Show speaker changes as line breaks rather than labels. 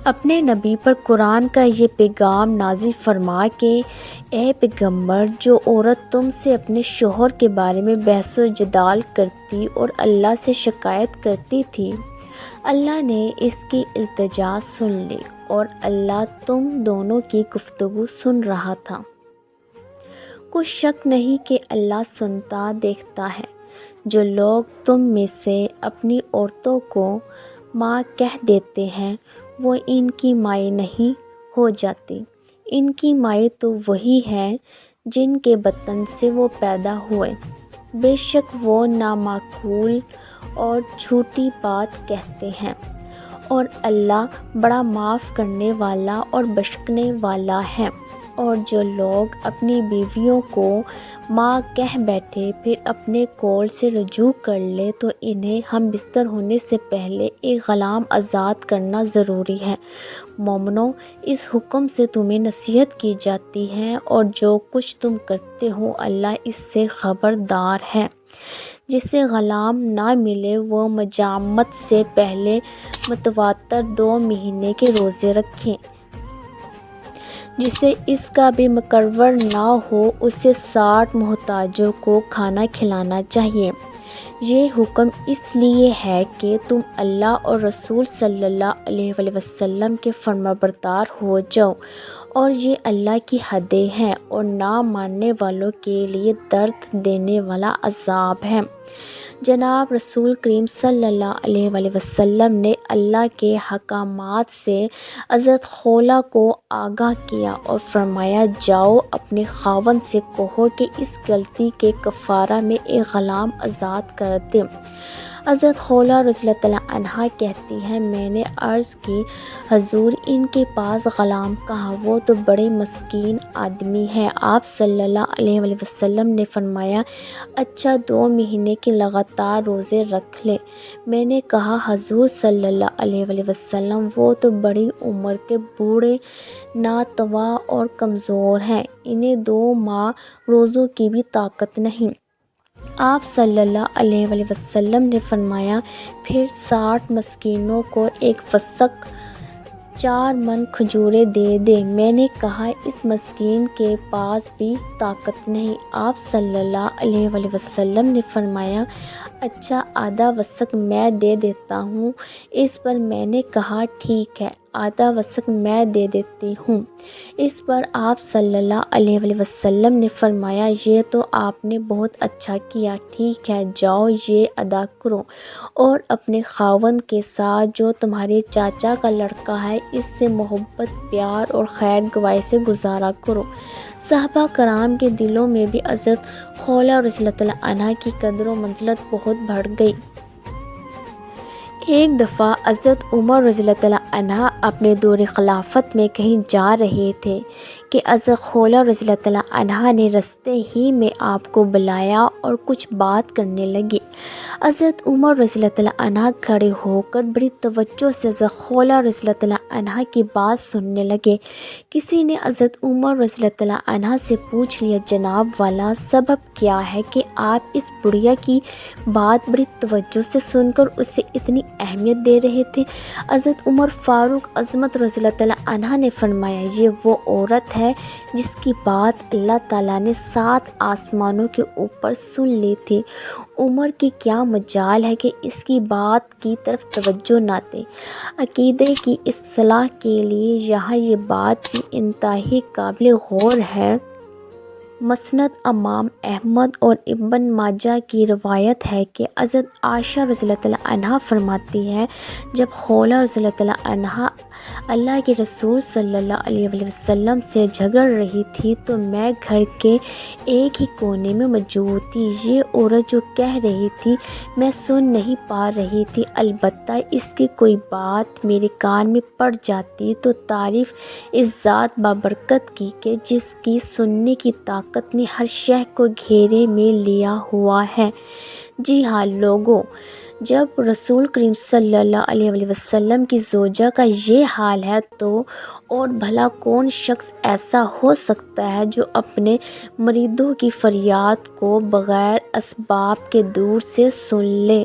اپنے نبی پر قرآن کا یہ پیغام نازل فرما کہ اے پیغمبر، جو عورت تم سے اپنے شوہر کے بارے میں بحث و جدال کرتی اور اللہ سے شکایت کرتی تھی، اللہ نے اس کی التجا سن لی اور اللہ تم دونوں کی گفتگو سن رہا تھا۔ کچھ شک نہیں کہ اللہ سنتا دیکھتا ہے۔ جو لوگ تم میں سے اپنی عورتوں کو ماں کہہ دیتے ہیں، وہ ان کی مائیں نہیں ہو جاتی۔ ان کی مائیں تو وہی ہیں جن کے بطن سے وہ پیدا ہوئے۔ بے شک وہ نامعقول اور جھوٹی بات کہتے ہیں، اور اللہ بڑا معاف کرنے والا اور بخشنے والا ہے۔ اور جو لوگ اپنی بیویوں کو ماں کہہ بیٹھے پھر اپنے قول سے رجوع کر لے تو انہیں ہم بستر ہونے سے پہلے ایک غلام آزاد کرنا ضروری ہے۔ مومنو، اس حکم سے تمہیں نصیحت کی جاتی ہے، اور جو کچھ تم کرتے ہو اللہ اس سے خبردار ہے۔ جسے غلام نہ ملے وہ مجامعت سے پہلے متواتر 2 مہینے کے روزے رکھے۔ جسے اس کا بھی مقرر نہ ہو اسے 60 محتاجوں کو کھانا کھلانا چاہیے۔ یہ حکم اس لیے ہے کہ تم اللہ اور رسول صلی اللہ علیہ وآلہ وسلم کے فرمانبردار ہو جاؤ، اور یہ اللہ کی حدیں ہیں اور نہ ماننے والوں کے لیے درد دینے والا عذاب ہے۔ جناب رسول کریم صلی اللہ علیہ وآلہ وسلم نے اللہ کے احکامات سے حضرت خولہ کو آگاہ کیا اور فرمایا، جاؤ اپنے خاوند سے کہو کہ اس غلطی کے کفارہ میں ایک غلام آزاد کر دے۔ حضرت خولہ رضی اللہ عنہا کہتی ہیں، میں نے عرض کی، حضور ان کے پاس غلام کہاں؟ وہ تو بڑے مسکین آدمی ہیں۔ آپ صلی اللہ علیہ وآلہ وسلم نے فرمایا، اچھا 2 مہینے کے لگاتار روزے رکھ لے۔ میں نے کہا، حضور صلی اللہ علیہ وآلہ وسلم وہ تو بڑی عمر کے بوڑھے ناتواں اور کمزور ہیں، انہیں 2 ماہ روزوں کی بھی طاقت نہیں۔ آپ صلی اللہ علیہ وآلہ وسلم نے فرمایا، پھر 60 مسکینوں کو ایک وسق 4 من کھجوریں دے دے۔ میں نے کہا، اس مسکین کے پاس بھی طاقت نہیں۔ آپ صلی اللہ علیہ وآلہ وسلم نے فرمایا، اچھا آدھا وسق میں دے دیتا ہوں۔ اس پر میں نے کہا، ٹھیک ہے، آدھا وسق میں دے دیتی ہوں۔ اس پر آپ صلی اللہ علیہ وآلہ وسلم نے فرمایا، یہ تو آپ نے بہت اچھا کیا، ٹھیک ہے، جاؤ یہ ادا کرو، اور اپنے خاوند کے ساتھ جو تمہارے چاچا کا لڑکا ہے اس سے محبت، پیار اور خیر گواہی سے گزارا کرو۔ صحابہ کرام کے دلوں میں بھی حضرت خولہ رضی اللہ عنہا کی قدر و منزلت بہت بڑھ گئی۔ ایک دفعہ حضرت عمر رضی اللہ عنہ اپنے دور خلافت میں کہیں جا رہے تھے کہ حضرت خولہ رضی اللہ عنہا نے رستے ہی میں آپ کو بلایا اور کچھ بات کرنے لگے۔ حضرت عمر رضی اللہ عنہ کھڑے ہو کر بڑی توجہ سے حضرت خولہ رضی اللہ عنہا کی بات سننے لگے۔ کسی نے حضرت عمر رضی اللہ عنہ سے پوچھ لیا، جناب والا، سبب کیا ہے کہ آپ اس بڑھیا کی بات بڑی توجہ سے سن کر اسے اتنی اہمیت دے رہے تھے؟ حضرت عمر فاروق اعظم رضی اللہ عنہ نے فرمایا، یہ وہ عورت ہے جس کی بات اللہ تعالیٰ نے 7 آسمانوں کے اوپر سن لی تھی۔ عمر کی کیا مجال ہے کہ اس کی بات کی طرف توجہ نہ دیں۔ عقیدے کی اصلاح کے لیے یہاں یہ بات بھی انتہائی قابل غور ہے۔ مسند امام احمد اور ابن ماجہ کی روایت ہے کہ حضرت عائشہ رضی اللہ عنہا فرماتی ہے، جب خولہ رضی اللہ عنہا اللہ کے رسول صلی اللہ علیہ وآلہ وسلم سے جھگڑ رہی تھی تو میں گھر کے ایک ہی کونے میں موجود تھی۔ یہ عورت جو کہہ رہی تھی میں سن نہیں پا رہی تھی، البتہ اس کی کوئی بات میرے کان میں پڑ جاتی تو تعریف اس ذات بابرکت کی کہ جس کی سننے کی طاقت نے ہر شے کو گھیرے میں لیا ہوا ہے۔ جی ہاں لوگوں، جب رسول کریم صلی اللہ علیہ وآلہ وسلم کی زوجہ کا یہ حال ہے تو اور بھلا کون شخص ایسا ہو سکتا ہے جو اپنے مریدوں کی فریاد کو بغیر اسباب کے دور سے سن لے۔